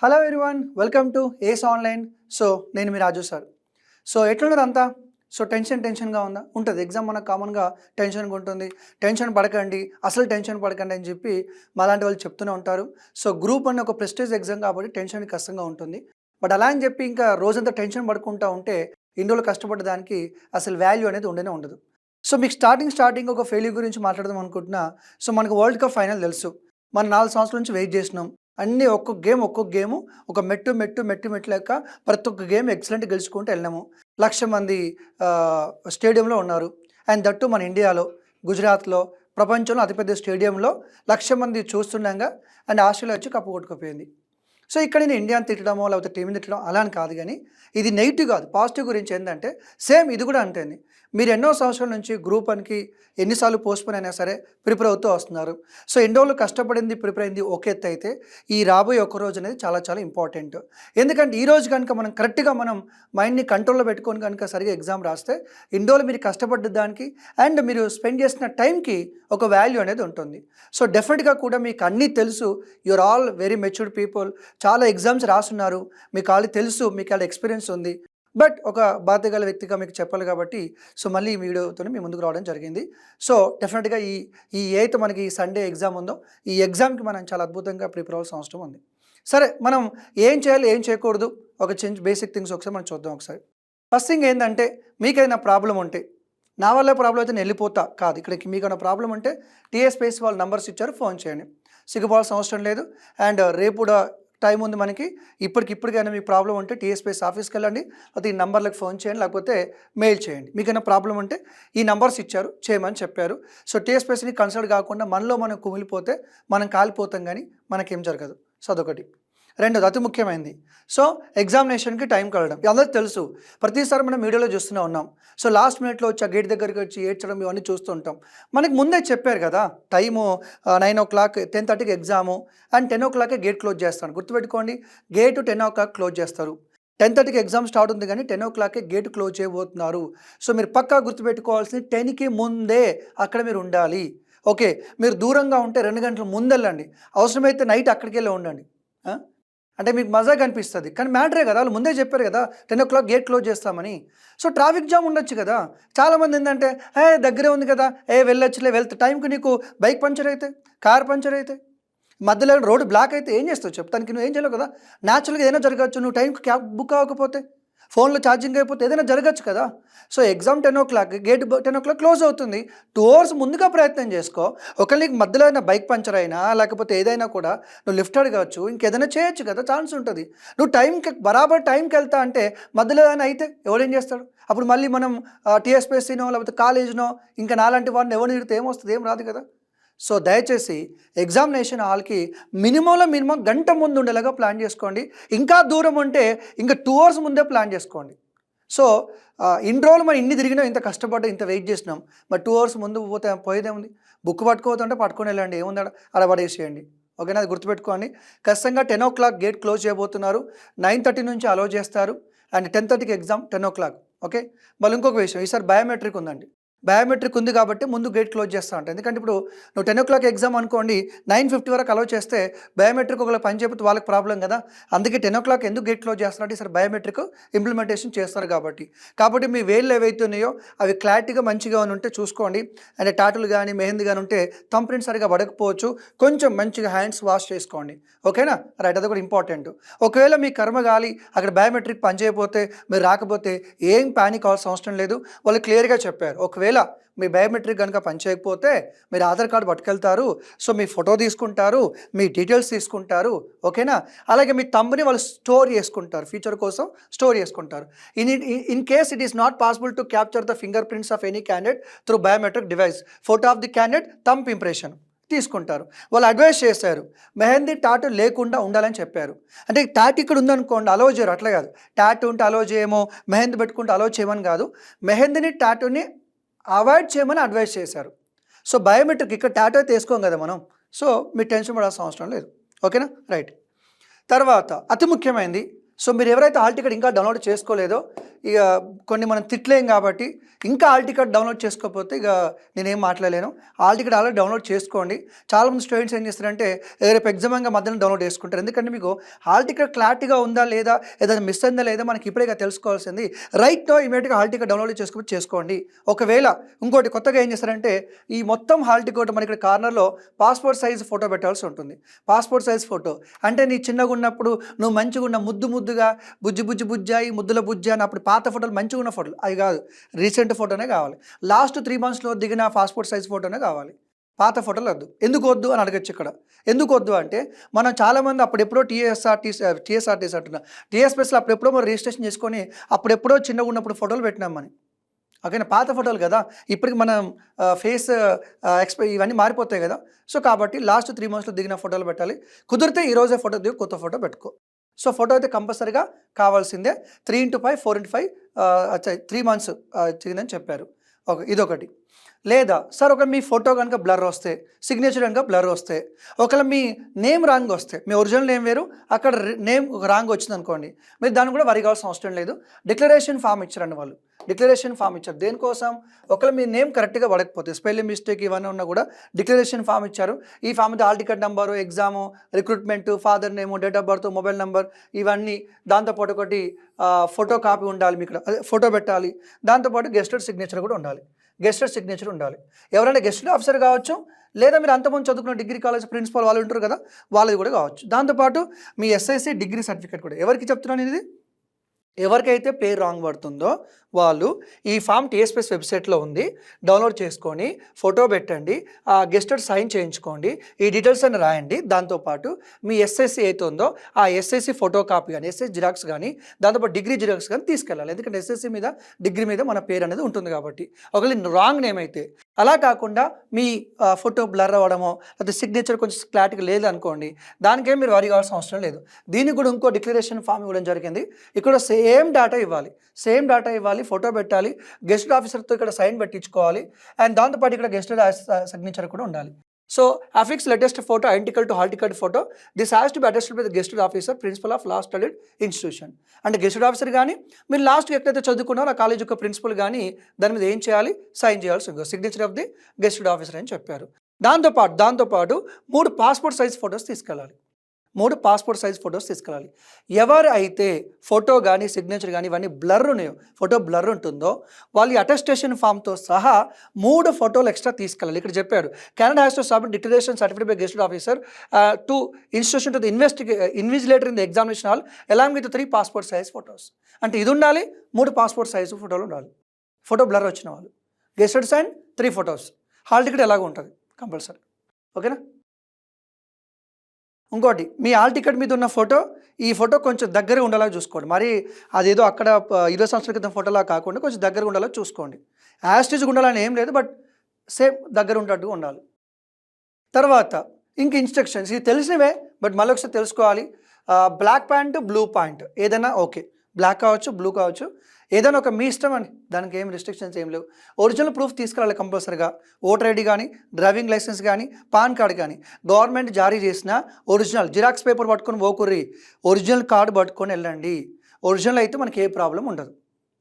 Hello everyone, welcome to Ace online. So నేను మీ రాజు sir. So ఎట్లున్నారు అంతా? సో టెన్షన్గా ఉందా? ఉంటుంది. ఎగ్జామ్ మనకు కామన్గా టెన్షన్గా ఉంటుంది. టెన్షన్ పడకండి, అసలు టెన్షన్ పడకండి అని చెప్పి మాలాంటి వాళ్ళు చెప్తూనే ఉంటారు. సో గ్రూప్ అనే ఒక ప్రెస్టీజ్ ఎగ్జామ్ కాబట్టి టెన్షన్ కష్టంగా ఉంటుంది. బట్ అలా అని చెప్పి ఇంకా రోజంతా టెన్షన్ పడుకుంటూ ఉంటే ఇన్ని రోజులు కష్టపడ్డ దానికి అసలు వాల్యూ అనేది ఉండనే ఉండదు. సో మీకు స్టార్టింగ్ ఒక ఫెయిల్యూర్ గురించి మాట్లాడదాం అనుకుంటున్నా. సో మనకు వరల్డ్ కప్ ఫైనల్ తెలుసు. మనం 4 సంవత్సరాల నుంచి వెయిట్ చేసినాం. అన్నీ ఒక్కొక్క గేము ఒక మెట్టు లెక్క ప్రతి ఒక్క గేమ్ ఎక్సలెంట్ గెలుచుకుంటూ వెళ్ళినాము. 1,00,000 మంది స్టేడియంలో ఉన్నారు. అండ్ దట్టు మన ఇండియాలో, గుజరాత్లో, ప్రపంచంలో అతిపెద్ద స్టేడియంలో 1,00,000 మంది చూస్తుండగా అండ్ ఆస్ట్రేలియా వచ్చి కప్పు కొట్టుకుపోయింది. సో ఇక్కడ నేను ఇండియాని తిట్టడమో లేకపోతే టీంని తిట్టడం అలా అని కాదు, కానీ ఇది నెగిటివ్ కాదు, పాజిటివ్ గురించి ఏంటంటే సేమ్ ఇది కూడా అంటేనే మీరు ఎన్నో సంవత్సరాల నుంచి గ్రూప్ వన్కి ఎన్నిసార్లు పోస్ట్పోన్ అయినా సరే ప్రిపేర్ అవుతూ వస్తున్నారు. సో ఎన్ని రోజులు కష్టపడింది, ప్రిపేర్ అయింది ఒక ఎత్తు అయితే ఈ రాబోయే ఒక రోజు అనేది చాలా చాలా ఇంపార్టెంట్. ఎందుకంటే ఈ రోజు కనుక మనం కరెక్ట్గా మనం మైండ్ని కంట్రోల్లో పెట్టుకొని కనుక సరిగా ఎగ్జామ్ రాస్తే ఇన్ని రోజులు మీరు కష్టపడ్డ దానికి అండ్ మీరు స్పెండ్ చేసిన టైంకి ఒక వాల్యూ అనేది ఉంటుంది. సో డెఫినెట్గా కూడా మీకు అన్నీ తెలుసు. You are all very matured people. చాలా ఎగ్జామ్స్ రాస్తున్నారు, మీకు ఆల్రెడీ తెలుసు, మీకు ఆల్రెడీ ఎక్స్పీరియన్స్ ఉంది. బట్ ఒక బాధ్యత గల వ్యక్తిగా మీకు చెప్పాలి కాబట్టి సో మళ్ళీ ఈ వీడియోతో మీ ముందుకు రావడం జరిగింది. సో డెఫినెట్గా ఈ ఏదైతే మనకి ఈ సండే ఎగ్జామ్ ఉందో ఈ ఎగ్జామ్కి మనం చాలా అద్భుతంగా ప్రిపేర్ అవ్వాల్సిన అవసరం ఉంది. సరే, మనం ఏం చేయాలి, ఏం చేయకూడదు, ఒక బేసిక్ థింగ్స్ ఒకసారి మనం చూద్దాం. ఒకసారి ఫస్ట్ థింగ్ ఏంటంటే, మీకైనా ప్రాబ్లం ఉంటే, నా వల్ల ప్రాబ్లం అయితే నేను వెళ్ళిపోతా కాదు, ఇక్కడికి మీకైనా ప్రాబ్లం ఉంటే టీఎస్పీఎస్ వాళ్ళు నంబర్స్ ఇచ్చారు, ఫోన్ చేయండి. సిగ్గుపోవాల్సిన అవసరం లేదు. అండ్ రేపు కూడా టైం ఉంది మనకి. ఇప్పటికైనా మీకు ప్రాబ్లం ఉంటే టీఎస్పీఎస్ ఆఫీస్కి వెళ్ళండి, లేకపోతే ఈ నంబర్లకు ఫోన్ చేయండి, లేకపోతే మెయిల్ చేయండి. మీకైనా ప్రాబ్లం ఉంటే ఈ నంబర్స్ ఇచ్చారు, చేయమని చెప్పారు. సో టీఎస్పీఎస్ని కన్సల్ట్ కాకుండా మనలో మనం కుమిలిపోతే మనం కాలిపోతాం, కానీ మనకేం జరగదు. సో అదొకటి. రెండోది అతి ముఖ్యమైనది, సో ఎగ్జామినేషన్కి టైం కలవడం. అందరికీ తెలుసు, ప్రతిసారి మనం వీడియోలో చూస్తూనే ఉన్నాం. సో లాస్ట్ మినిట్లో వచ్చి ఆ గేట్ దగ్గరికి వచ్చి ఏడ్చడం ఇవన్నీ చూస్తూ ఉంటాం. మనకి ముందే చెప్పారు కదా టైము 9 o'clock, 10:30కి exam and 10 o'clock gate close చేస్తాను. గుర్తుపెట్టుకోండి, గేటు 10 o'clock క్లోజ్ చేస్తారు. 10:30కి ఎగ్జామ్ స్టార్ట్ ఉంది, కానీ 10 o'clock గేట్ క్లోజ్ చేయబోతున్నారు. సో మీరు పక్కా గుర్తుపెట్టుకోవాల్సింది 10కి ముందే అక్కడ మీరు ఉండాలి. ఓకే, మీరు దూరంగా ఉంటే 2 గంటల ముందు వెళ్ళండి, అవసరమైతే నైట్ అక్కడికి వెళ్ళి ఉండండి. అంటే మీకు మజాగా అనిపిస్తుంది, కానీ మ్యాటరే కదా, వాళ్ళు ముందే చెప్పారు కదా 10 o'clock గేట్ క్లోజ్ చేస్తామని. సో ట్రాఫిక్ జామ్ ఉండొచ్చు కదా. చాలామంది ఏంటంటే దగ్గరే ఉంది కదా, వెళ్ళొచ్చులే, టైంకి నీకు బైక్ పంచర్ అయితే, కార్ పంచర్ అయితే, మధ్యలో రోడ్డు బ్లాక్ అయితే ఏం చేస్తావు చెప్తానికి? నువ్వు ఏం చేయలేవు కదా. న్యాచురల్గా ఏదైనా జరగచ్చు. నువ్వు టైంకి క్యాబ్ బుక్ అవ్వకపోతే, ఫోన్లో ఛార్జింగ్ అయిపోతే ఏదైనా జరగచ్చు కదా. So exam 10 o'clock, gate 10 o'clock close అవుతుంది. 2 hours ముందుగా ప్రయత్నం చేసుకో. ఒకవేళ నీకు మధ్యలో అయినా బైక్ పంచర్ అయినా లేకపోతే ఏదైనా కూడా నువ్వు లిఫ్ట్ అడగచ్చు, ఇంకేదైనా చేయొచ్చు కదా, ఛాన్స్ ఉంటుంది. నువ్వు బరాబర్ టైంకి వెళ్తా అంటే మధ్యలో ఏదైనా అయితే ఎవడేం చేస్తాడు? అప్పుడు మళ్ళీ మనం టీఎస్పీఎస్సీనో లేకపోతే కాలేజ్నో ఇంకా నాలాంటి వాడిని ఎవరిని తిడితే ఏమొస్తుంది? ఏం రాదు కదా. సో దయచేసి ఎగ్జామినేషన్ హాల్కి మినిమం గంట ముందు ఉండేలాగా ప్లాన్ చేసుకోండి. ఇంకా దూరం ఉంటే ఇంకా 2 hours ముందే ప్లాన్ చేసుకోండి. సో ఇన్ని రోజులు మనం ఇన్ని తిరిగినాం, ఇంత కష్టపడ్డా, ఇంత వెయిట్ చేసినాం, మరి 2 hours ముందు పోయేదేముంది? బుక్ పట్టుకోవద్దంటే పట్టుకొని వెళ్ళండి, ఏముంది అలా పడేసేయండి. ఓకేనా, అది గుర్తుపెట్టుకోండి. ఖచ్చితంగా 10 o'clock గేట్ క్లోజ్ చేయబోతున్నారు. 9:30 నుంచి అలో చేస్తారు అండ్ 10:30కి ఎగ్జామ్ 10 o'clock. ఓకే, మళ్ళీ ఇంకొక విషయం, ఈసారి బయోమెట్రిక్ ఉందండి. బయోమెట్రిక్ ఉంది కాబట్టి ముందు గేట్ క్లోజ్ చేస్తా ఉంటా. ఎందుకంటే ఇప్పుడు నువ్వు 10 o'clock ఎగ్జామ్ అనుకోండి, 9:50 వరకు అలౌ చేస్తే బయోమెట్రిక్ ఒకవేళ పని చెప్పితే వాళ్ళకి ప్రాబ్లం కదా. అందుకే 10 o'clock ఎందుకు గేట్ క్లోజ్ చేస్తారంటే ఈసారి బయోమెట్రిక్ ఇంప్లిమెంటేషన్ చేస్తారు కాబట్టి మీ వేళ్ళు ఏవైతే ఉన్నాయో అవి క్లారిటీగా మంచిగా ఉంటే చూసుకోండి. అంటే టాటూలు కానీ మెహందీ కానీ ఉంటే థంబ్ ప్రింట్ సరిగా పడకపోవచ్చు, కొంచెం మంచిగా హ్యాండ్స్ వాష్ చేసుకోండి. ఓకేనా, రైట్, అది కూడా ఇంపార్టెంట్. ఒకవేళ మీ కర్మగాలి అక్కడ బయోమెట్రిక్ పని చేయకపోతే, మీరు రాకపోతే ఏం పానిక్ అవ్వాల్సిన అవసరం లేదు. వాళ్ళు క్లియర్గా చెప్పారు, ఒకవేళ మీ బయోమెట్రిక్ కనుక పనిచేయకపోతే మీరు ఆధార్ కార్డు పట్టుకెళ్తారు. సో మీ ఫోటో తీసుకుంటారు, మీ డీటెయిల్స్ తీసుకుంటారు. ఓకేనా, అలాగే మీ థంబ్ని వాళ్ళు స్టోర్ చేసుకుంటారు, ఫ్యూచర్ కోసం స్టోర్ చేసుకుంటారు. In case it is not possible to capture the finger prints of any candidate through biometric device, photo of the candidate, thumb impression తీసుకుంటారు. వాళ్ళు అడ్వైస్ చేశారు మెహందీ టాటూ లేకుండా ఉండాలని చెప్పారు. అంటే టాటూ ఇక్కడ ఉందనుకోండి అలో చేయరు, అట్లా కాదు. టాటూ ఉంటే అలో చేయమో, మెహందీ పెట్టుకుంటే అలో చేయమని కాదు, మెహందీని టాటూని అవాయిడ్ చేయమని అడ్వైస్ చేశారు. సో బయోమెట్రిక్ ఇక్కడ టాటూ అయితే వేసుకోం కదా మనం, సో మీరు టెన్షన్ పడాల్సిన అవసరం లేదు. ఓకేనా, రైట్. తర్వాత అతి ముఖ్యమైనది, సో మీరు ఎవరైతే హాల్ టికెట్ ఇంకా డౌన్లోడ్ చేసుకోలేదో ఇక కొన్ని మనం తిట్టలేం కాబట్టి ఇంకా హాల్ టికెట్ డౌన్లోడ్ చేసుకోకపోతే ఇక నేనేం మాట్లాడలేను. హాల్ టికెట్ ఆల్రెడీ డౌన్లోడ్ చేసుకోండి. చాలామంది స్టూడెంట్స్ ఏం చేస్తారంటే రేపు ఎగ్జామ్ ఇంకా మధ్యాహ్నం డౌన్లోడ్ చేసుకుంటారు. ఎందుకంటే మీకు హాల్ టికెట్ క్లారిటీగా ఉందా లేదా, ఏదైనా మిస్ అయిందా లేదా మనకి ఇప్పుడే తెలుసుకోవాల్సింది. రైట్ నో ఇమీడియట్గా హాల్ టికెట్ డౌన్లోడ్ చేసుకోండి. ఒకవేళ ఇంకోటి కొత్తగా ఏం చేస్తారంటే ఈ మొత్తం హాల్ టికెట్ మనకి ఇక్కడ కార్నర్లో పాస్పోర్ట్ సైజ్ ఫోటో పెట్టాల్సి ఉంటుంది. పాస్పోర్ట్ సైజ్ ఫోటో అంటే నీ చిన్నగా ఉన్నప్పుడు నువ్వు మంచిగా ఉన్న ముద్దుగా బుజ్జాయి ముద్దుల బుజ్జ అని అప్పుడు పాత ఫోటోలు మంచిగా ఉన్న ఫోటోలు అవి కాదు, రీసెంట్ ఫోటోనే కావాలి. లాస్ట్ 3 monthsలో దిగిన పాస్పోర్ట్ సైజ్ ఫోటోనే కావాలి. పాత ఫోటోలు వద్దు. ఎందుకు వద్దు అని అడగచ్చు ఇక్కడ. ఎందుకు వద్దు అంటే మనం చాలామంది అప్పుడెప్పుడో టీఎస్ఆర్టీసీ అంటున్నా టీఎస్పీఎస్లో అప్పుడెప్పుడో మనం రిజిస్ట్రేషన్ చేసుకొని అప్పుడెప్పుడో చిన్నగా ఉన్నప్పుడు ఫోటోలు పెట్టినాం మనం. ఓకేనా, పాత ఫోటోలు కదా, ఇప్పటికి మనం ఫేస్ ఇవన్నీ మారిపోతాయి కదా. సో కాబట్టి లాస్ట్ 3 monthsలో దిగిన ఫోటోలు పెట్టాలి. కుదిరితే ఈరోజే ఫోటో దిగి కొత్త ఫోటో పెట్టుకో. సో ఫోటో అయితే కంపల్సరీగా కావాల్సిందే. 3x5 4x5 3 months దిగిందని చెప్పారు. ఓకే, ఇదొకటి. లేదా సార్ ఒకవేళ మీ ఫోటో కనుక బ్లర్ వస్తే, సిగ్నేచర్ కనుక బ్లర్ వస్తే, ఒకవేళ మీ నేమ్ రాంగ్ వస్తే, మీ ఒరిజినల్ నేమ్ వేరు అక్కడ నేమ్ రాంగ్ వచ్చింది అనుకోండి, మీరు దాన్ని కూడా వరి కావాల్సిన అవసరం లేదు. డిక్లరేషన్ ఫామ్ ఇచ్చారండి వాళ్ళు. డిక్లరేషన్ ఫామ్ ఇచ్చారు దేనికోసం, ఒకవేళ మీ నేమ్ కరెక్ట్గా పడకపోతే స్పెల్లింగ్ మిస్టేక్ ఇవన్నీ ఉన్నా కూడా డిక్లరేషన్ ఫామ్ ఇచ్చారు. ఈ form hall ticket number, exam, recruitment, father name, date of birth, mobile number ఇవన్నీ, దాంతోపాటు ఒకటి ఫోటో కాపీ ఉండాలి మీకు, అదే ఫోటో పెట్టాలి. దాంతోపాటు గెస్టెడ్ సిగ్నేచర్ కూడా ఉండాలి. గెస్టెడ్ సిగ్నేచర్ ఉండాలి. ఎవరైనా గెస్టెడ్ ఆఫీసర్ కావచ్చు, లేదా మీరు అంతకుముందు చదువుకున్న డిగ్రీ కాలేజ్ ప్రిన్సిపల్ వాళ్ళు ఉంటారు కదా, వాళ్ళది కూడా కావచ్చు. దాంతోపాటు మీ ఎస్ఐసి డిగ్రీ సర్టిఫికేట్ కూడా. ఎవరికి చెప్తున్నాను ఇది, ఎవరికైతే పేరు రాంగ్ పడుతుందో వాళ్ళు ఈ ఫామ్ టీఎస్పీఎస్ వెబ్సైట్లో ఉంది, డౌన్లోడ్ చేసుకొని ఫోటో పెట్టండి, ఆ గెస్టెడ్ సైన్ చేయించుకోండి, ఈ డీటెయిల్స్ అని రాయండి. దాంతోపాటు మీ ఎస్ఎస్సి అయితే ఉందో ఆ ఎస్ఎస్సి ఫోటో కాపీ కానీ, ఎస్ఎస్ జిరాక్స్ కానీ, దాంతోపాటు డిగ్రీ జిరాక్స్ కానీ తీసుకెళ్ళాలి. ఎందుకంటే ఎస్ఎస్సి మీద, డిగ్రీ మీద మన పేరు అనేది ఉంటుంది కాబట్టి. ఒకవేళ రాంగ్ నేమ్ అయితే, అలా కాకుండా మీ ఫోటో బ్లర్ అవ్వడమో లేకపోతే సిగ్నేచర్ కొంచెం క్లారిటీ లేదు అనుకోండి, దానికేం మీరు వరి కావాల్సిన అవసరం లేదు. దీనికి కూడా ఇంకో డిక్లరేషన్ ఫామ్ ఇవ్వడం జరిగింది. ఇక్కడ సేమ్ డేటా ఇవ్వాలి, ఫోటో పెట్టాలి, గెస్టెడ్ ఆఫీసర్తో ఇక్కడ సైన్ పెట్టించుకోవాలి, అండ్ దాంతోపాటు ఇక్కడ గెస్టెడ్ సిగ్నేచర్ కూడా ఉండాలి. So affix latest photo identical to hall ticket photo. This has to be attested by the guested officer, principal of last studied institution. అంటే గెస్టెడ్ ఆఫీసర్ కానీ మీరు లాస్ట్ ఎక్కడైతే చదువుకున్నారో ఆ కాలేజ్ యొక్క ప్రిన్సిపల్ కానీ దాని మీద ఏం చేయాలి, సైన్ చేయాల్సి ఉంటుంది. సిగ్నేచర్ ఆఫ్ ది గెస్టెడ్ ఆఫీసర్ అని చెప్పారు. దాంతోపాటు 3 పాస్పోర్ట్ సైజ్ ఫొటోస్ తీసుకెళ్ళాలి. 3 పాస్పోర్ట్ సైజ్ ఫొటోస్ తీసుకెళ్ళాలి. ఎవరైతే ఫోటో కానీ సిగ్నేచర్ కానీ ఇవన్నీ బ్లర్ ఉన్నాయో, ఫోటో బ్లర్ ఉంటుందో వాళ్ళు అటెస్టేషన్ ఫామ్తో సహా 3 ఫోటోలు ఎక్స్ట్రా తీసుకెళ్ళాలి. ఇక్కడ చెప్పాడు Canada has to submit declaration certificate by గెస్టెడ్ officer to institution to the invigilator in the examination hall along with 3 passport size photos. అంటే ఇది ఉండాలి, 3 పాస్పోర్ట్ సైజు ఫోటోలు ఉండాలి. ఫోటో బ్లర్ వచ్చిన వాళ్ళు, గెస్టెడ్ సైన్ 3 ఫొటోస్, హాల్ టికెట్ ఎలాగో ఉంటుంది కంపల్సరీ. ఓకేనా. ఇంకోటి, మీ హాల్ టికెట్ మీద ఉన్న ఫోటో, ఈ ఫోటో కొంచెం దగ్గరగా ఉండేలా చూసుకోండి. మరి అదేదో అక్కడ 20 సంవత్సరాల క్రితం ఫోటోలా కాకుండా కొంచెం దగ్గరగా ఉండేలా చూసుకోండి. యాస్టీజ్గా ఉండాలని ఏం లేదు, బట్ సేమ్ దగ్గర ఉండేట్టుగా ఉండాలి. తర్వాత ఇంక ఇన్స్ట్రక్షన్స్ ఇవి తెలిసినవే, బట్ మళ్ళీ ఒకసారి తెలుసుకోవాలి. బ్లాక్ ప్యాంట్, బ్లూ ప్యాంట్ ఏదైనా ఓకే, బ్లాక్ కావచ్చు, బ్లూ కావచ్చు, ఏదైనా ఒక మీ ఇష్టం అండి, దానికి ఏం రిస్ట్రిక్షన్స్ ఏం లేవు. ఒరిజినల్ ప్రూఫ్ తీసుకురావాలి కంపల్సరీగా. ఓటర్ ఐడి కానీ, డ్రైవింగ్ లైసెన్స్ కానీ, పాన్ కార్డ్ కానీ, గవర్నమెంట్ జారీ చేసిన ఒరిజినల్ జిరాక్స్ పేపర్ పట్టుకొని పోకుర్రి, ఒరిజినల్ కార్డు పట్టుకొని వెళ్ళండి. ఒరిజినల్ అయితే మనకి ఏ ప్రాబ్లం ఉండదు.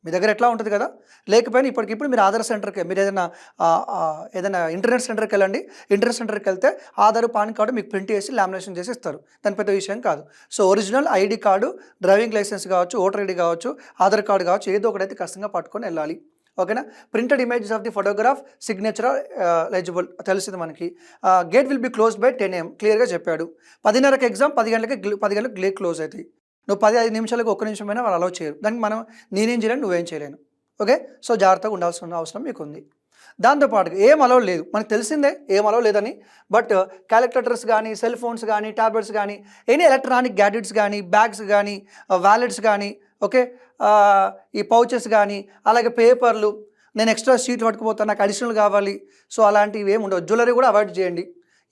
మీ దగ్గర ఎట్లా ఉంటుంది కదా, లేకపోయినా ఇప్పటికిప్పుడు మీరు ఆధార్ సెంటర్కి, మీరు ఏదైనా ఇంటర్నెట్ సెంటర్కి వెళ్ళండి. ఇంటర్నెట్ సెంటర్కి వెళ్తే ఆధార్, పాన్ కార్డు మీకు ప్రింట్ చేసి లామినేషన్ చేసి ఇస్తారు. దాని పెద్ద విషయం కాదు. So original ID card, driving licence కావచ్చు, ఓటర్ ఐడి కావచ్చు, ఆధార్ కార్డు కావచ్చు, ఏదో ఒకటైతే ఖచ్చితంగా పట్టుకొని వెళ్ళాలి. ఓకేనా. Printed images of the photograph, signature eligible తెలిసింది మనకి. Gate will be closed by 10 AM క్లియర్గా చెప్పాడు. 10:30కి ఎగ్జామ్, 10 గంటలకు గేట్ క్లోజ్ అవుతాయి. నువ్వు 15 నిమిషాలకు 1 నిమిషమైనా వాళ్ళు అలౌ చేయరు. దానికి మనం నేనేం చేయలేను, నువ్వేం చేయలేను. ఓకే. సో జాగ్రత్తగా ఉండాల్సిన అవసరం మీకు ఉంది. దాంతోపాటు ఏం అలౌ లేదు, మనకు తెలిసిందే ఏం అలౌ లేదని. బట్ క్యాలిక్యులేటర్స్ కానీ, సెల్ ఫోన్స్ కానీ, ట్యాబ్లెట్స్ కానీ, ఎనీ ఎలక్ట్రానిక్ గ్యాడ్జెట్స్ కానీ, బ్యాగ్స్ కానీ, వ్యాలెట్స్ కానీ, ఓకే, ఈ పౌచెస్ కానీ, అలాగే పేపర్లు, నేను ఎక్స్ట్రా షీట్ పట్టుకుపోతాను, నాకు అడిషనల్ కావాలి, సో అలాంటివి ఏమి ఉండవు. జ్యువెలరీ కూడా అవాయిడ్ చేయండి.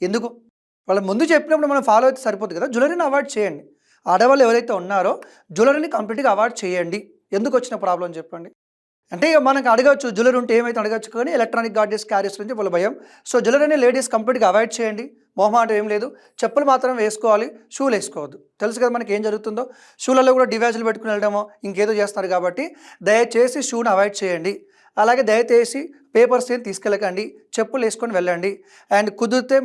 ఎందుకు, వాళ్ళ ముందు చెప్పినప్పుడు మనం ఫాలో అయితే సరిపోతుంది కదా. జ్యువెలరీని అవాయిడ్ చేయండి. ఆడవాళ్ళు ఎవరైతే ఉన్నారో జ్యువెలరీని కంప్లీట్గా అవాయిడ్ చేయండి. ఎందుకు వచ్చిన ప్రాబ్లం చెప్పండి. అంటే ఇక మనకు అడగచ్చు జ్యువెలరీ ఉంటే ఏమైతే అడగచ్చు, కానీ ఎలక్ట్రానిక్ గాడ్జెట్స్ క్యారీస్ నుంచి వాళ్ళ భయం. సో జ్యువెలరీని లేడీస్ కంప్లీట్గా అవాయిడ్ చేయండి. మొహమాటం ఏం లేదు. చెప్పులు మాత్రం వేసుకోవాలి, షూలు వేసుకోవద్దు. తెలుసు కదా మనకి ఏం జరుగుతుందో. షూలలో కూడా డివైజులు పెట్టుకుని వెళ్ళడమో ఇంకేదో చేస్తున్నారు కాబట్టి దయచేసి షూని అవాయిడ్ చేయండి. అలాగే దయచేసి పేపర్స్ ఏం తీసుకెళ్ళకండి, చెప్పులు వేసుకొని వెళ్ళండి. అండ్ కుదిరితే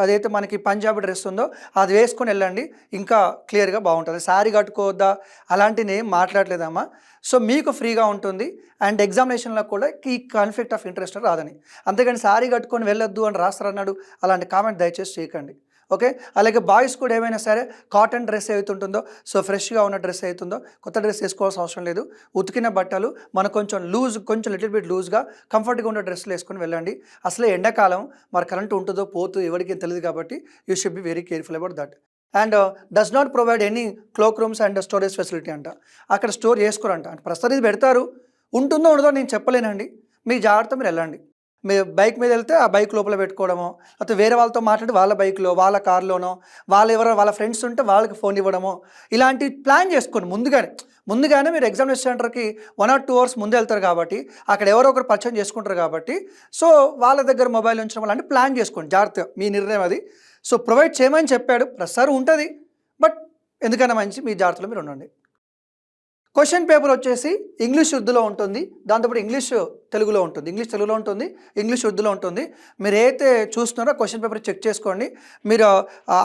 అదైతే మనకి పంజాబీ డ్రెస్ ఉందో అది వేసుకొని వెళ్ళండి, ఇంకా క్లియర్గా బాగుంటుంది. శారీ కట్టుకోవద్దా అలాంటివి ఏం మాట్లాడలేదమ్మా. సో మీకు ఫ్రీగా ఉంటుంది. అండ్ ఎగ్జామినేషన్లో కూడా ఈ కాన్ఫ్లిక్ట్ ఆఫ్ ఇంట్రెస్ట్ రాదని, అంతేగాని శారీ కట్టుకొని వెళ్ళొద్దు అని రాస్తారన్నాడు అలాంటి కామెంట్ దయచేసి చేయకండి. ఓకే. అలాగే బాయ్స్ కూడా ఏమైనా సరే కాటన్ డ్రెస్ ఏదైతుంటుందో, సో ఫ్రెష్గా ఉన్న డ్రెస్ అవుతుందో కొత్త డ్రెస్ వేసుకోవాల్సిన అవసరం లేదు. ఉతికిన బట్టలు మనకు కొంచెం లిటిల్ బిట్ లూజ్గా కంఫర్ట్గా ఉన్న డ్రెస్సులు వేసుకొని వెళ్ళండి. అసలే ఎండాకాలం, మరి కరెంట్ ఉంటుందో పోతూ ఎవరికి తెలియదు కాబట్టి you should be very careful about that. And does not provide any cloak rooms and storage facility అంట. అక్కడ స్టోర్ చేసుకోరంట. అంటే ప్రస్తుతం ఇది పెడతారు, ఉంటుందో ఉండదో నేను చెప్పలేనండి. మీ జాగ్రత్త మీరు వెళ్ళండి. మీరు బైక్ మీద వెళ్తే ఆ బైక్ లోపల పెట్టుకోవడమో, లేకపోతే వేరే వాళ్ళతో మాట్లాడి వాళ్ళ బైక్లో వాళ్ళ కార్లోనో, వాళ్ళ ఫ్రెండ్స్ ఉంటే వాళ్ళకి ఫోన్ ఇవ్వడమో, ఇలాంటి ప్లాన్ చేసుకోండి ముందుగానే మీరు ఎగ్జామినేషన్ సెంటర్కి 1 or 2 hours ముందు వెళ్తారు కాబట్టి అక్కడ ఎవరో ఒకరు పరిచయం చేసుకుంటారు కాబట్టి, సో వాళ్ళ దగ్గర మొబైల్ ఉంచడం అలాంటి ప్లాన్ చేసుకోండి. జాగ్రత్తగా మీ నిర్ణయం అది. సో ప్రొవైడ్ చేయమని చెప్పాడు, ప్రతిసారి ఉంటుంది, బట్ ఎందుకైనా మంచి మీ జాగ్రత్తలో మీరు ఉండండి. క్వశ్చన్ పేపర్ వచ్చేసి ఇంగ్లీష్ ఉర్దూలో ఉంటుంది, దాంతోపాటు ఇంగ్లీష్ తెలుగులో ఉంటుంది. ఇంగ్లీష్ తెలుగులో ఉంటుంది, ఇంగ్లీష్ ఉర్దూలో ఉంటుంది. మీరు ఏదైతే చూస్తున్నారో క్వశ్చన్ పేపర్ చెక్ చేసుకోండి. మీరు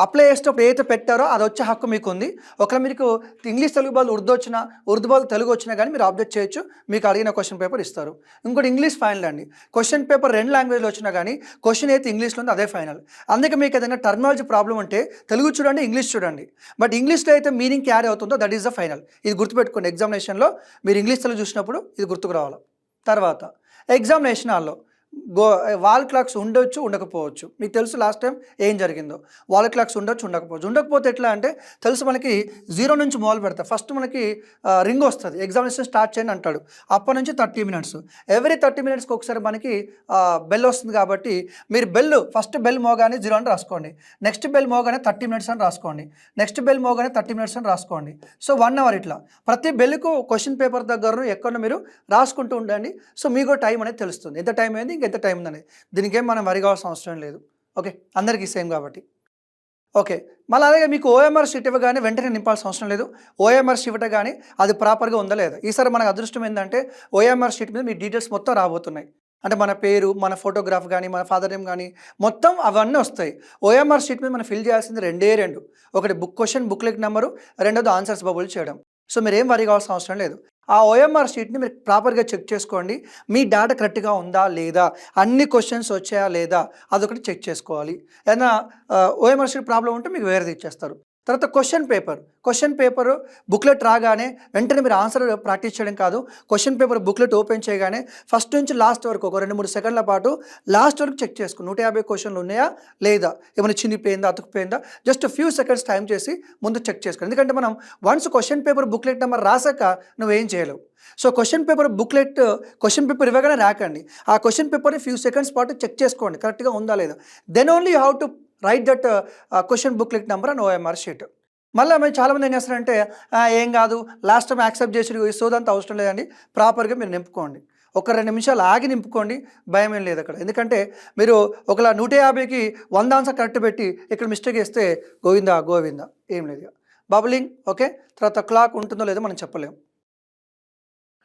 అప్లై చేసేటప్పుడు ఏదైతే పెట్టారో అది వచ్చే హక్కు మీకు ఉంది. ఒకవేళ మీకు ఇంగ్లీష్ తెలుగు బదులు ఉర్దూ వచ్చినా, ఉర్దూ బదులు తెలుగు వచ్చినా కానీ మీరు ఆబ్జెక్ట్ చేయొచ్చు, మీకు అడిగిన క్వశ్చన్ పేపర్ ఇస్తారు. ఇంకోటి ఇంగ్లీష్ ఫైనల్ అండి. క్వశ్చన్ పేపర్ 2 లాంగ్వేజ్లో వచ్చినా కానీ క్వశ్చన్ అయితే ఇంగ్లీష్లో ఉంది, అదే ఫైనల్. అందుకే మీకు ఏదైనా టర్మినాలజీ ప్రాబ్లం ఉంటే తెలుగు చూడండి, ఇంగ్లీష్ చూడండి, బట్ ఇంగ్లీష్లో అయితే మీనింగ్ క్యారీ అవుతుందో దట్ ఈస్ ద ఫైనల్. ఇది గుర్తుపెట్టుకోండి. ఎగ్జామినేషన్లో మీరు ఇంగ్లీష్ తెలుగు చూసినప్పుడు ఇది గుర్తుకు రావాలి. తర్వాత ఎగ్జామినేషన్ హాల్లో వాల్ క్లాక్స్ ఉండొచ్చు, ఉండకపోవచ్చు. మీకు తెలుసు లాస్ట్ టైం ఏం జరిగిందో. వాల్ క్లాక్స్ ఉండొచ్చు, ఉండకపోతే ఎట్లా అంటే తెలుసు, మనకి 0 నుంచి మొదలు పెడతారు. ఫస్ట్ మనకి రింగ్ వస్తుంది, ఎగ్జామినేషన్ స్టార్ట్ చేయండి అంటాడు. అప్పటి నుంచి 30 minutes, ఎవ్రీ 30 minutesకి ఒకసారి మనకి బెల్ వస్తుంది. కాబట్టి మీరు ఫస్ట్ బెల్ మోగానే 0 అని రాసుకోండి, నెక్స్ట్ బెల్ మోగానే 30 minutes అని రాసుకోండి, నెక్స్ట్ బెల్ మోగానే 30 minutes అని రాసుకోండి. సో 1 hour ఇట్లా ప్రతి బెల్కు క్వశ్చన్ పేపర్ దగ్గర ఎక్కడో మీరు రాసుకుంటూ ఉండండి. సో మీకు టైం అనేది తెలుస్తుంది, ఎంత టైం అయింది, ఇంకెంత టైం ఉందని. దీనికి ఏం మనం వరి కావాల్సిన అవసరం లేదు. ఓకే, అందరికీ సేమ్ కాబట్టి. ఓకే, మళ్ళీ అలాగే మీకు ఓఎంఆర్ షీట్ ఇవ్వగానే వెంటనే నింపాల్సిన అవసరం లేదు. ఓఎంఆర్ షీట్ కానీ అది ప్రాపర్గా ఉందా లేదా. ఈసారి మనకు అదృష్టం ఏంటంటే ఓఎంఆర్ షీట్ మీద మీ డీటెయిల్స్ మొత్తం రాబోతున్నాయి. అంటే మన పేరు, మన ఫోటోగ్రాఫ్ కానీ, మన ఫాదర్ నేమ్ కానీ మొత్తం అవన్నీ వస్తాయి. ఓఎంఆర్ షీట్ మీద మనం ఫిల్ చేయాల్సింది 2 ఒకటి క్వశ్చన్ బుక్లెట్ నెంబరు, రెండోది ఆన్సర్స్ బబుల్ చేయడం. సో మీరు ఏం వరి కావాల్సిన అవసరం లేదు. ఆ ఓఎంఆర్ షీట్ని మీరు ప్రాపర్గా చెక్ చేసుకోండి. మీ డేటా కరెక్ట్గా ఉందా లేదా, అన్ని క్వశ్చన్స్ వచ్చాయా లేదా, అదొకటి చెక్ చేసుకోవాలి. ఏదైనా ఓఎంఆర్ షీట్ ప్రాబ్లం ఉంటే మీకు వేరేది ఇచ్చేస్తారు. తర్వాత క్వశ్చన్ పేపర్ బుక్లెట్ రాగానే వెంటనే మీరు ఆన్సర్ ప్రాక్టీస్ చేయడం కాదు. క్వశ్చన్ పేపర్ బుక్లెట్ ఓపెన్ చేయగానే ఫస్ట్ నుంచి లాస్ట్ వరకు ఒక 2-3 సెకండ్ల పాటు లాస్ట్ వరకు చెక్ చేసుకో. 150 క్వశ్చన్లు ఉన్నాయా లేదా, ఏమైనా చినిపోయిందా, అతుకుపోయిందా, జస్ట్ ఫ్యూ సెకండ్స్ టైం చేసి ముందు చెక్ చేసుకో. ఎందుకంటే మనం once question paper booklet number రాసాక నువ్వేం చేయలేవు. సో క్వశ్చన్ పేపర్ ఇవ్వగానే రాకండి. ఆ క్వశ్చన్ పేపర్ని ఫ్యూ సెకండ్స్ పాటు చెక్ చేసుకోండి కరెక్ట్గా ఉందా లేదా. Then only you have to write that question booklet number and OMR sheet. మళ్ళీ మేము చాలామంది ఏం చేస్తారంటే ఏం కాదు లాస్ట్ టైం యాక్సెప్ట్ చేసి సోదంతా అవసరం లేదండి, ప్రాపర్గా మీరు నింపుకోండి. ఒక 2 నిమిషాలు ఆగి నింపుకోండి, భయం ఏం లేదు అక్కడ. ఎందుకంటే మీరు ఒకలా 150కి 100 ఆన్సర్ కరెక్ట్ పెట్టి ఇక్కడ మిస్టేక్ వేస్తే గోవిందా ఏం లేదు. Bubbling okay. తర్వాత క్లాక్ ఉంటుందో లేదో మనం చెప్పలేము.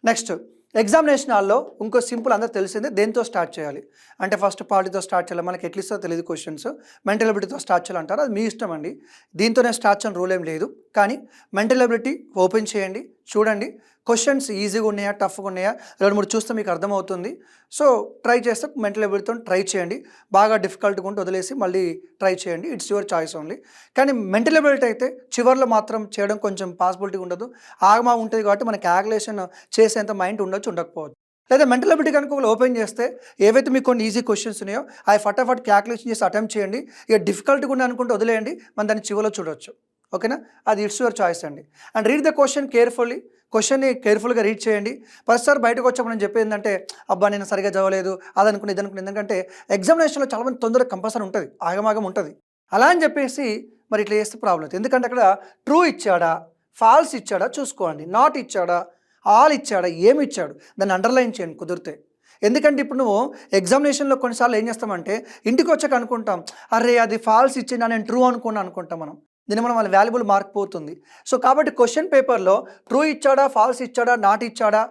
నెక్స్ట్ ఎగ్జామినేషన్ హాల్లో ఇంకో సింపుల్ అందరూ తెలిసిందే, దేంతో స్టార్ట్ చేయాలి అంటే ఫస్ట్ పార్టీతో స్టార్ట్ చేయాలి. మనకి ఎట్లిస్తో తెలియదు క్వశ్చన్స్, మెంటల్ ఎబిలిటీతో స్టార్ట్ చేయాలంటారు, అది మీ ఇష్టం అండి. దీంతోనే స్టార్ట్ చేయని రూల్ ఏం లేదు. కానీ మెంటల్ ఎబిలిటీ ఓపెన్ చేయండి, చూడండి క్వశ్చన్స్ ఈజీగా ఉన్నాయా, టఫ్గా ఉన్నాయా, 2-3 చూస్తే మీకు అర్థమవుతుంది. సో ట్రై చేస్తే మెంటల్ ఎబిలిటీతో ట్రై చేయండి. బాగా డిఫికల్ట్గా ఉంటే వదిలేసి మళ్ళీ ట్రై చేయండి, ఇట్స్ యువర్ చాయిస్ ఓన్లీ. కానీ మెంటల్ ఎబిలిటీ అయితే చివరిలో మాత్రం చేయడం కొంచెం పాసిబిలిటీ ఉండదు, ఆగమా ఉంటుంది. కాబట్టి మన క్యాల్కులేషన్ చేసేంత మైండ్ ఉండకపోవచ్చు. లేదా మెంటల్ ఎబిలిటీ కనుక ఒకళ్ళు ఓపెన్ చేస్తే ఏవైతే మీకు కొన్ని ఈజీ క్వశ్చన్స్ ఉన్నాయో అవి ఫటాఫట్ క్యాల్కులేషన్ చేసి అటెంప్ట్ చేయండి. ఇక డిఫికల్ట్గా ఉండి అనుకుంటే వదిలేయండి, మనం దాన్ని చివరిలో చూడవచ్చు. ఓకేనా, అది ఇట్స్ యువర్ చాయిస్ అండి. And read the question carefully, క్వశ్చన్ని కేర్ఫుల్గా రీడ్ చేయండి. ప్రతిసారి బయటకు వచ్చేప్పుడు నేను చెప్పేది ఏంటంటే అబ్బా నేను సరిగా చదవలేదు, అది అనుకుని ఇది అనుకుని. ఎందుకంటే ఎగ్జామినేషన్లో చాలామంది తొందరగా కంపల్సరీ ఉంటుంది, ఆగమాగం ఉంటుంది. అలా అని చెప్పేసి మరి ఇట్లా చేస్తే ప్రాబ్లం అవుతుంది. ఎందుకంటే అక్కడ ట్రూ ఇచ్చాడా, ఫాల్స్ ఇచ్చాడా చూసుకోండి, నాట్ ఇచ్చాడా, ఆల్ ఇచ్చాడా, ఏమి ఇచ్చాడు, దాన్ని అండర్లైన్ చేయండి కుదిరితే. ఎందుకంటే ఇప్పుడు నువ్వు ఎగ్జామినేషన్లో కొన్నిసార్లు ఏం చేస్తామంటే ఇంటికి వచ్చాక అనుకుంటాం, అరే అది ఫాల్స్ ఇచ్చిందా నేను ట్రూ అనుకుంటాం మనం. దీని మనం వాళ్ళ వాల్యుబుల్ మార్క్ పోతుంది. సో కాబట్టి క్వశ్చన్ పేపర్లో ట్రూ ఇచ్చాడా, ఫాల్స్ ఇచ్చాడా, నాట్ ఇచ్చాడా,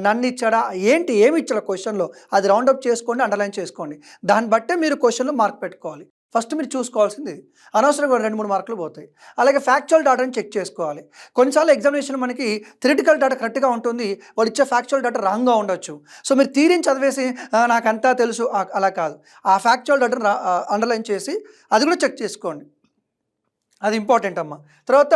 నన్ను ఇచ్చాడా, ఏమి ఇచ్చాడా క్వశ్చన్లో, అది రౌండప్ చేసుకోండి, అండర్లైన్ చేసుకోండి. దాన్ని బట్టే మీరు క్వశ్చన్లో మార్క్ పెట్టుకోవాలి. ఫస్ట్ మీరు చూసుకోవాల్సింది ఇది. అనవసరంగా 2-3 మార్కులు పోతాయి. అలాగే ఫ్యాక్చువల్ డాటాని చెక్ చేసుకోవాలి. కొన్నిసార్లు ఎగ్జామినేషన్ మనకి థియరిటికల్ డాటా కరెక్ట్గా ఉంటుంది, వాడు ఇచ్చే ఫ్యాక్చువల్ డాటా రాంగ్గా ఉండొచ్చు. సో మీరు థియరీని చదివేసి నాకంతా తెలుసు అలా కాదు. ఆ ఫ్యాక్చువల్ డాటాను అండర్లైన్ చేసి అది కూడా చెక్ చేసుకోండి. అది ఇంపార్టెంట్ అమ్మ. తర్వాత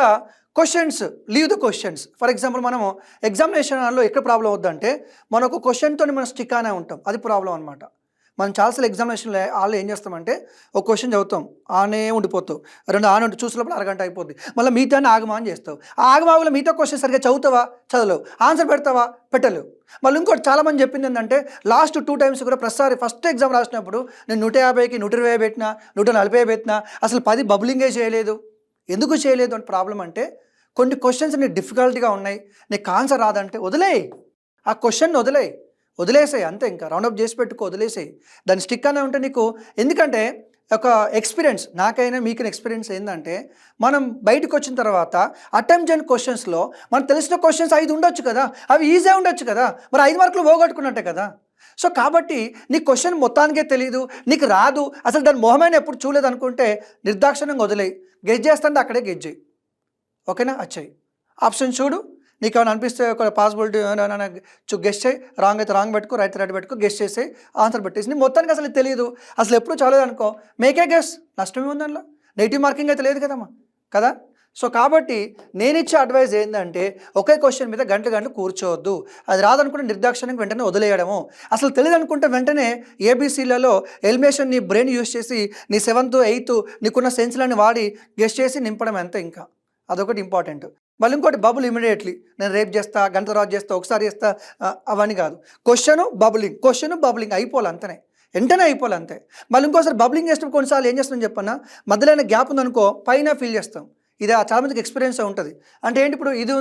questions, leave the questions. For example మనము ఎగ్జామినేషన్లో ఎక్కడ ప్రాబ్లం అవుద్దంటే మనం ఒక క్వశ్చన్తో మనం స్టిక్ అనే ఉంటాం, అది ప్రాబ్లం అనమాట. మనం చాలాసార్లు ఎగ్జామినేషన్లో వాళ్ళు ఏం చేస్తామంటే ఒక క్వశ్చన్ చదువుతాం, ఆనే ఉండిపోతావు, ఆనే ఉండి చూసినప్పుడు అరగంట అయిపోద్ది, మళ్ళీ మిగతాన్ని ఆగమాని చేస్తావు. ఆ ఆగమాగులో మిగతా క్వశ్చన్ సరిగ్గా చదువుతావా, చదవలేవు, ఆన్సర్ పెడతావా, పెట్టలేవు. మళ్ళీ ఇంకోటి చాలామంది చెప్పింది ఏంటంటే లాస్ట్ 2 టైమ్స్ కూడా ప్రతిసారి ఫస్ట్ ఎగ్జామ్ రాసినప్పుడు నేను 150కి 120 పెట్టినా, 140 పెట్టినా, అసలు 10 బబులింగే చేయలేదు. ఎందుకు చేయలేదు అంటే ప్రాబ్లం అంటే కొన్ని క్వశ్చన్స్ నీకు డిఫికల్ట్గా ఉన్నాయి, నీకు ఆన్సర్ రాదంటే వదిలేయి, ఆ క్వశ్చన్ వదిలేసేయి అంతే. ఇంకా రౌండప్ చేసి పెట్టుకో, వదిలేసేయి. దాన్ని స్టిక్ అనే ఉంటే నీకు, ఎందుకంటే ఒక ఎక్స్పీరియన్స్, నాకైనా మీకైనా ఎక్స్పీరియన్స్ ఏంటంటే మనం బయటకు వచ్చిన తర్వాత అటెంప్ట్ చేయని క్వశ్చన్స్లో మనకు తెలిసిన క్వశ్చన్స్ 5 ఉండొచ్చు కదా, అవి ఈజీగా ఉండొచ్చు కదా, మరి 5 మార్కులు పోగొట్టుకున్నట్టే కదా. సో కాబట్టి నీ క్వశ్చన్ మొత్తానికే తెలియదు, నీకు రాదు, అసలు దాని మొహమైన ఎప్పుడు చూడలేదు అనుకుంటే నిర్దాక్షిణంగా వదిలేయి. గెజ్ చేస్తుంటే అక్కడే గెజ్ చేయి, ఓకేనా. వచ్చాయి ఆప్షన్ చూడు, నీకు ఏమైనా అనిపిస్తే ఒక పాసిబిలిటీ గెస్ట్ చేయి, రాంగ్ అయితే రాంగ్ పెట్టుకో, రైట్ పెట్టుకో, గెస్ట్ చేసి ఆన్సర్ పెట్టేసి. నీ మొత్తానికి అసలు తెలియదు, అసలు ఎప్పుడు చదవలేదు అనుకో, మేకే గెస్, నష్టమే ఉంది అందులో, నెగిటివ్ మార్కింగ్ అయితే లేదు కదమ్మా కదా. సో కాబట్టి నేను ఇచ్చే అడ్వైజ్ ఏంటంటే ఒకే క్వశ్చన్ మీద గంటలు కూర్చోవద్దు. అది రాదనుకుంటే నిర్దాక్షిణ్యంగా వెంటనే వదిలేయడము. అసలు తెలియదు అనుకుంటే వెంటనే ఏబీసీలలో ఎలిమినేషన్ నీ బ్రెయిన్ యూస్ చేసి నీ 7th 8th నీకున్న సెన్స్లని వాడి గెస్ట్ చేసి నింపడం ఎంత, ఇంకా అదొకటి ఇంపార్టెంట్. మళ్ళీ ఇంకోటి బబుల్ ఇమీడియట్లీ, నేను రేపు చేస్తా, గంట తర్వాత చేస్తా, ఒకసారి చేస్తా, అవన్నీ కాదు. క్వశ్చన్ బబులింగ్ అయిపోవాలి అంతనే, వెంటనే అయిపోవాలి అంతే. మళ్ళీ ఇంకోసారి బబులింగ్ చేసినప్పుడు కొన్నిసార్లు ఏం చేస్తామని చెప్పన్నా, మధ్యలో గ్యాప్ ఉందనుకో పైన ఫిల్ చేస్తాం. ఇది చాలామందికి ఎక్స్పీరియన్స్ ఉంటుంది. అంటే ఏంటి, ఇప్పుడు ఇది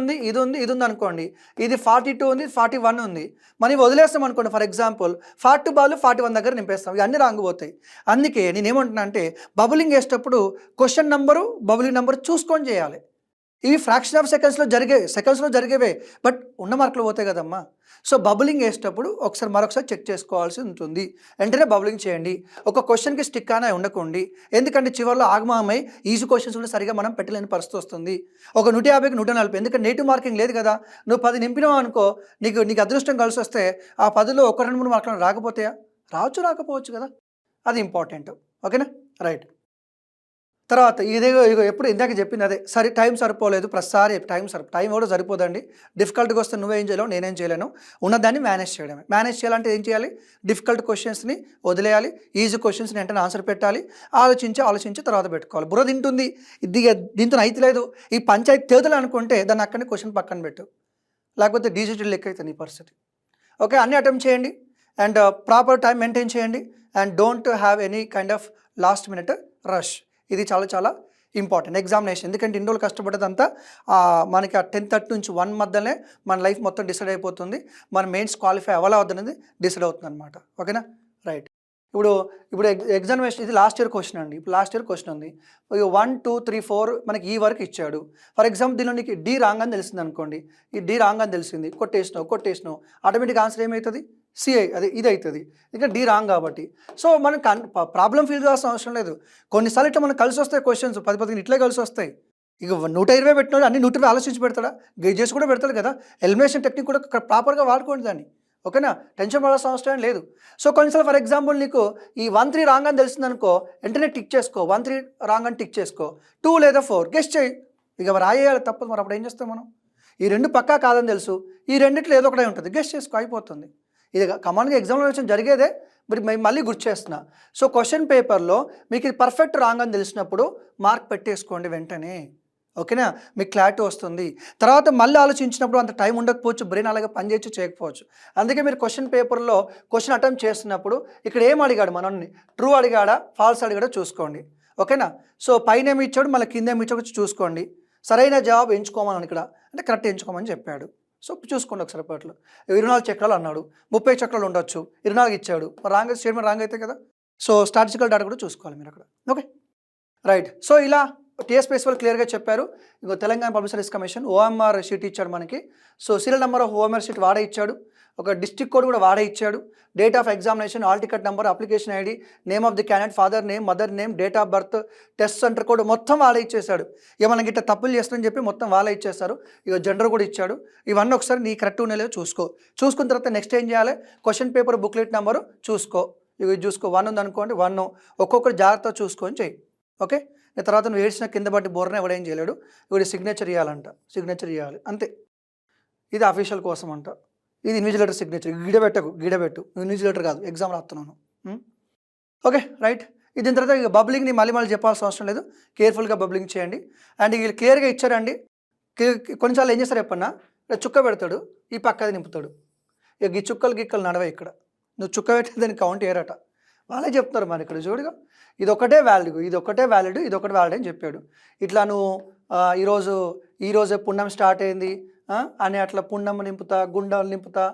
ఉంది అనుకోండి, ఇది 42 ఉంది, 41 ఉంది, మనం వదిలేస్తాం అనుకోండి. ఫర్ ఎగ్జాంపుల్ 40 బాల్ 41 దగ్గర నింపేస్తాం, ఇవన్నీ రాంగ్ పోతాయి. అందుకే నేను ఏమంటున్నా అంటే బబులింగ్ వేసేటప్పుడు క్వశ్చన్ నెంబరు, బబులింగ్ నెంబర్ చూసుకొని చేయాలి. ఇవి ఫ్రాక్షన్ ఆఫ్ సెకండ్స్లో జరిగేవే, బట్ ఉన్న మార్కులు పోతాయి కదమ్మా. సో బబులింగ్ వేసేటప్పుడు మరొకసారి చెక్ చేసుకోవాల్సి ఉంటుంది. వెంటనే బబులింగ్ చేయండి. ఒక క్వశ్చన్కి స్టిక్ అనే ఉండకండి, ఎందుకంటే చివరిలో ఆగమామై ఈజీ క్వశ్చన్స్ కూడా సరిగా మనం పెట్టలేని పరిస్థితి వస్తుంది. ఒక 150కి 140, ఎందుకంటే నెగిటివ్ మార్కింగ్ లేదు కదా. నువ్వు 10 నింపినావు అనుకో, నీకు అదృష్టం కలిసి వస్తే ఆ 10లో 1-2-3 మార్కులు రాకపోతాయా, రాకపోవచ్చు కదా. అది ఇంపార్టెంట్, ఓకేనా. రైట్. తర్వాత ఎప్పుడు ఇందాక చెప్పింది అదే, టైం సరిపోలేదు, ప్రతిసారి టైం కూడా సరిపోదండి. డిఫికల్ట్గా వస్తే నువ్వేం చేయలేవు, నేనేం చేయలేను, ఉన్నదాన్ని మేనేజ్ చేయడమే. మేనేజ్ చేయాలంటే ఏం చేయాలి, డిఫికల్ట్ క్వశ్చన్స్ని వదిలేయాలి, ఈజీ క్వశ్చన్స్ని వెంటనే ఆన్సర్ పెట్టాలి, ఆలోచించి తర్వాత పెట్టుకోవాలి. బుర్ర తింటుంది, దీంతో అయితే లేదు, ఈ పంచాయతీ తేదలు అనుకుంటే దాన్ని అక్కడనే క్వశ్చన్ పక్కన పెట్టు, లేకపోతే డిజిటల్ లెక్క అవుతుంది నీ పరిస్థితి. ఓకే, అన్ని అటెంప్ట్ చేయండి అండ్ ప్రాపర్ టైం మెయింటైన్ చేయండి and don't have any kind of last minute rush. ఇది చాలా ఇంపార్టెంట్ ఎగ్జామినేషన్. ఎందుకంటే ఇన్ని రోజులు కష్టపడ్డదంతా మనకి ఆ 10:30 నుంచి 1 మధ్యలోనే మన లైఫ్ మొత్తం డిసైడ్ అయిపోతుంది, మన మెయిన్స్ క్వాలిఫై అవ్వలేదు డిసైడ్ అవుతుంది అనమాట. ఓకేనా. రైట్. ఇప్పుడు ఎగ్జామినేషన్ ఇది లాస్ట్ ఇయర్ క్వశ్చన్ అండి. ఇప్పుడు లాస్ట్ ఇయర్ క్వశ్చన్ ఉంది, 1 2 3 4 మనకి ఈ వరకు ఇచ్చాడు. ఫర్ ఎగ్జాంపుల్ దీనిలో నీకు డి రాంగ్ అని తెలిసింది అనుకోండి, ఈ డి రాంగ్ అని తెలిసింది, కొట్టేసినావు ఆటోమేటిక్ ఆన్సర్ ఏమవుతుంది, సిఐ, అది ఇది అవుతుంది, ఇంకా డి రాంగ్ కాబట్టి. సో మనం ప్రాబ్లం ఫీల్ కావాల్సిన అవసరం లేదు. కొన్నిసార్లు ఇట్లా మనకు కలిసి వస్తాయి క్వశ్చన్స్, 10 ఇట్లే కలిసి వస్తాయి. ఇక 120 పెట్టినాడు, అన్ని 120 ఆలోచించి పెడతాడా, గెజెస్ కూడా పెడతాడు కదా. ఎలిమినేషన్ టెక్నిక్ కూడా ప్రాపర్గా వాడుకోండి దాన్ని, ఓకేనా. టెన్షన్ పడాల్సిన అవసరం లేదు. సో కొన్నిసార్లు ఫర్ ఎగ్జాంపుల్ నీకు ఈ 1 3 రాంగ్ అని తెలిసింది అనుకో, వెంటనే టిక్ చేసుకో, 1 3 రాంగ్ అని టిక్ చేసుకో, 2 లేదా 4 గెస్ట్ చేయి, ఇక రాయేయాలి తప్పదు. మరి అప్పుడు ఏం చేస్తాం మనం, ఈ 2 పక్కా కాదని తెలుసు, ఈ రెండిట్లో ఏదో ఒకటే ఉంటుంది, గెస్ట్ చేసుకో, అయిపోతుంది. ఇది కామన్గా ఎగ్జామినేషన్ జరిగేదే, మళ్ళీ గుర్తు చేస్తున్నా. సో క్వశ్చన్ పేపర్లో మీకు ఇది పర్ఫెక్ట్ రాంగ్ అని తెలిసినప్పుడు మార్క్ పెట్టేసుకోండి వెంటనే, ఓకేనా. మీకు క్లారిటీ వస్తుంది. తర్వాత మళ్ళీ ఆలోచించినప్పుడు అంత టైం ఉండకపోవచ్చు, బ్రెయిన్ అలాగే చేయకపోవచ్చు. అందుకే మీరు క్వశ్చన్ పేపర్లో క్వశ్చన్ అటెంప్ట్ చేస్తున్నప్పుడు ఇక్కడ ఏం అడిగాడు మనల్ని, ట్రూ అడిగాడా ఫాల్స్ అడిగాడా చూసుకోండి, ఓకేనా. సో పైన ఏమి ఇచ్చాడు, మళ్ళీ కింద ఏమి ఇచ్చాడు చూసుకోండి. సరైన జవాబు ఎంచుకోమని ఇక్కడ అంటే కరెక్ట్ ఎంచుకోమని చెప్పాడు. సో చూసుకోండి ఒకసారి అప్పట్లో 24 చక్రాలు అన్నాడు, 30 చక్రాలు ఉండొచ్చు, 24 ఇచ్చాడు, మరి రాంగ్ స్టేట్మెంట్ రాంగ్ అయితే కదా. సో స్టాటిస్టికల్ డేటా కూడా చూసుకోవాలి మీరు అక్కడ. Okay right. సో ఇలా టీఎస్పీఎస్సీ వాళ్ళు క్లియర్గా చెప్పారు. ఇంకో Telangana public service commission OMR sheet ఇచ్చాడు మనకి. So serial number of OMR sheet వాడే ఇచ్చాడు, ఒక డిస్ట్రిక్ట్ కోడ్ కూడా వాడే ఇచ్చాడు, date of examination, hall ticket number, application ID, name of the candidate, father name, mother name, date of birth, test centre code మొత్తం వాళ్ళే ఇచ్చేసాడు. ఇక మనకి ఇట్లా తప్పులు చేస్తారని చెప్పి మొత్తం వాళ్ళే ఇచ్చేస్తారు. ఇక జెండర్ కూడా ఇచ్చాడు. ఇవన్నీ ఒకసారి నీ కరెక్ట్ ఉన్నాయో చూసుకో. చూసుకున్న తర్వాత నెక్స్ట్ ఏం చేయాలి, క్వశ్చన్ పేపర్ బుక్లెట్ నెంబరు చూసుకో. ఇవి చూసుకో, 1 ఉంది అనుకోండి, 1 ఒక్కొక్కటి జాగ్రత్తగా చూసుకొని చెయ్యి. ఓకే తర్వాత నువ్వు ఏడ్చిన కింద బట్టి బోర్న ఎవడేం చేయలేడు. ఇవి సిగ్నేచర్ ఇవ్వాలంట, సిగ్నేచర్ ఇవ్వాలి అంతే. ఇది అఫీషియల్ కోసం అంట, ఇది ఇన్విజిలేటర్ సిగ్నేచర్. గిడబెట్టు నువ్వు ఇన్విజిలేటర్ కాదు, ఎగ్జామ్ రాస్తున్నాను. Okay right. దీని తర్వాత ఇక బబ్లింగ్ని మళ్ళీ చెప్పాల్సిన అవసరం లేదు, కేర్ఫుల్గా బబ్లింగ్ చేయండి. అండ్ వీళ్ళు క్లియర్గా ఇచ్చారండి. కొన్నిసార్లు ఏం చేస్తారు చెప్పన్నా, చుక్క పెడతాడు, ఈ పక్కది నింపుతాడు. ఇక ఈ గిక్కలు నడవే ఇక్కడ, నువ్వు చుక్క పెట్టే దానికి కౌంట్ ఏరట, వాళ్ళే చెప్తున్నారు మరి ఇక్కడ చూడుగా. ఇది ఒకటే వ్యాలిడ్, ఇది ఒకటి వ్యాలిడ్ అని చెప్పాడు. ఇట్లా నువ్వు ఈరోజే పుణ్యం స్టార్ట్ అయింది అని అట్లా పుణ్యం నింపుతా, గుండాలు నింపుతా,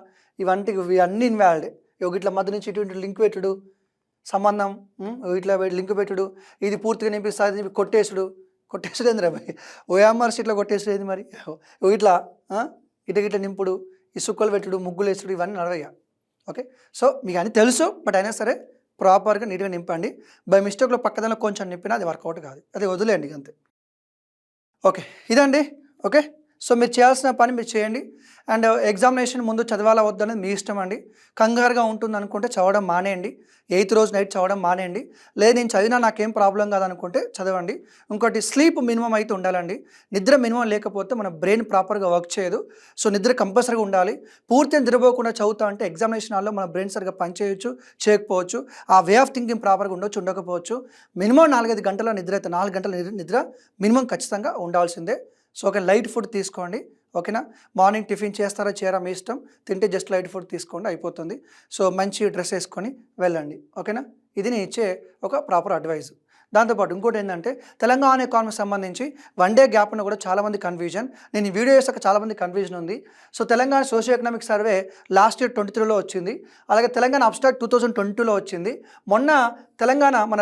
ఇవన్నీ ఇన్వాలిడే. ఇట్లా మధ్య నుంచి ఇటువంటి లింక్ పెట్టుడు, సంబంధం ఇట్లా లింక్ పెట్టుడు, ఇది పూర్తిగా నింపిస్తుంది, కొట్టేసుడు ఏంది భయ్, ఓఎంఆర్ షీట్లో కొట్టేసుడు ఏంది మరి. ఇట్లా ఇట్లా నింపుడు, ఈ సుక్కలు పెట్టుడు, ముగ్గులు వేసుడు, ఇవన్నీ నడవయ్యా. ఓకే సో మీకు అన్నీ తెలుసు, బట్ అయినా సరే ప్రాపర్గా నీట్గా నింపండి. బై మిస్టేక్లో పక్కదలో కొంచెం నింపినా అది వర్కౌట్ కాదు, అది వదిలేయండి అంతే. ఓకే ఇదండి. ఓకే సో మీరు చేయాల్సిన పని మీరు చేయండి. అండ్ ఎగ్జామినేషన్ ముందు చదవాలా వద్దనేది మీ ఇష్టం అండి. కంగారుగా ఉంటుంది అనుకుంటే చదవడం మానేయండి, 8th రోజు నైట్ చదవడం మానేయండి. లేదు నేను చదివినా నాకేం ప్రాబ్లం కాదనుకుంటే చదవండి. ఇంకోటి స్లీప్ మినిమం అయితే ఉండాలండి. నిద్ర మినిమం లేకపోతే మన బ్రెయిన్ ప్రాపర్గా వర్క్ చేయదు. సో నిద్ర కంపల్సరీగా ఉండాలి. పూర్తిగా నిద్రపోకుండా చదువుతా అంటే ఎగ్జామినేషన్ హాల్లో మన బ్రెయిన్ సరిగ్గా పనిచేయచ్చు, చేయకపోవచ్చు. ఆ వే ఆఫ్ థింకింగ్ ప్రాపర్గా ఉండకపోవచ్చు. మినిమం 4-5 గంటల నిద్ర అయితే 4 గంటల నిద్ర మినిమం ఖచ్చితంగా ఉండాల్సిందే. సో ఓకే లైట్ ఫుడ్ తీసుకోండి. ఓకేనా, మార్నింగ్ టిఫిన్ చేస్తారా చేయరా మీ ఇష్టం, తింటే జస్ట్ లైట్ ఫుడ్ తీసుకోండి అయిపోతుంది. సో మంచి డ్రెస్ వేసుకొని వెళ్ళండి. ఓకేనా, ఇది నేను ఇచ్చే ఒక ప్రాపర్ అడ్వైజ్. దాంతోపాటు ఇంకోటి ఏంటంటే తెలంగాణ ఎకానమీకి సంబంధించి 1 డే గ్యాప్ను కూడా చాలామంది కన్ఫ్యూజన్, నేను ఈ వీడియో చేసాక చాలామంది కన్ఫ్యూజన్ ఉంది. So Telangana socio economic survey last year 23లో వచ్చింది, అలాగే తెలంగాణ అబ్స్ట్రాక్ట్ 2022లో వచ్చింది. మొన్న తెలంగాణ మన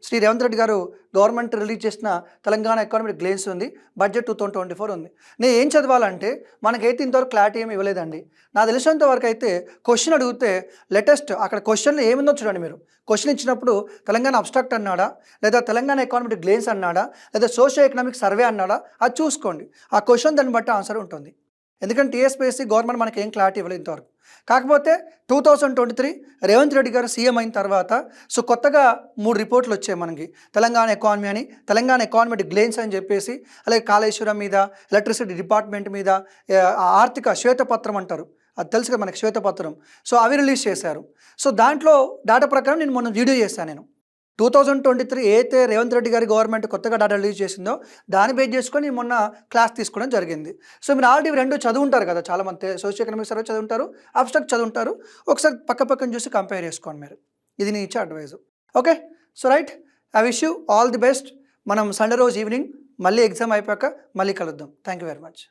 శ్రీ రేవంత్ రెడ్డి గారు గవర్నమెంట్ రిలీజ్ చేసిన తెలంగాణ ఎకానమిక్ గ్లేన్స్ ఉంది, బడ్జెట్ 2024 ఉంది. నేను ఏం చదవాలంటే మనకైతే ఇంతవరకు క్లారిటీ ఏమి ఇవ్వలేదండి. నాకు తెలిసినంత వరకు అయితే క్వశ్చన్ అడిగితే లేటెస్ట్ అక్కడ క్వశ్చన్లో ఏముందో చూడండి. మీరు క్వశ్చన్ ఇచ్చినప్పుడు తెలంగాణ అబ్స్ట్రాక్ట్ అన్నాడా, లేదా తెలంగాణ ఎకానమిక్ గ్లేన్స్ అన్నాడా, లేదా సోషియో ఎకనామిక్ సర్వే అన్నాడా, అది చూసుకోండి. ఆ క్వశ్చన్ దాన్ని బట్టి ఆన్సర్ ఉంటుంది. ఎందుకంటే టీఎస్పీఎస్సీ గవర్నమెంట్ మనకి ఏం క్లారిటీ ఇవ్వలేదు ఇంతవరకు. కాకపోతే 2023 రేవంత్ రెడ్డి గారు సీఎం అయిన తర్వాత సో కొత్తగా 3 రిపోర్ట్లు వచ్చాయి మనకి, తెలంగాణ ఎకానమీ అని, తెలంగాణ ఎకానమిక్ గ్లేన్స్ అని చెప్పేసి, అలాగే కాళేశ్వరం మీద, ఎలక్ట్రిసిటీ డిపార్ట్మెంట్ మీద, ఆర్థిక శ్వేతపత్రం అంటారు, అది తెలుసు కదా మనకి శ్వేతపత్రం. సో అవి రిలీజ్ చేశారు. సో దాంట్లో డేటా ప్రకారం నేను మొన్న వీడియో చేశాను. నేను 2023 అయితే రేవంత్ రెడ్డి గారి గవర్నమెంట్ కొత్తగా డేటా రిలీజ్ చేసిందో దాన్ని బేస్ చేసుకొని మొన్న క్లాస్ తీసుకోవడం జరిగింది. సో మీరు ఆల్రెడీ 2 చదువుంటారు కదా, చాలామంది సోషియో ఎకనామిక్ సర్వే చదువుంటారు, అబ్స్ట్రాక్ట్ చదువుంటారు. ఒకసారి పక్కన చూసి కంపేర్ చేసుకోండి మీరు, ఇది నేను ఇచ్చే advice. Okay so right, I wish you all the best. మనం సండే రోజు ఈవినింగ్ మళ్ళీ ఎగ్జామ్ అయిపోయాక మళ్ళీ కలుద్దాం. Thank you very much.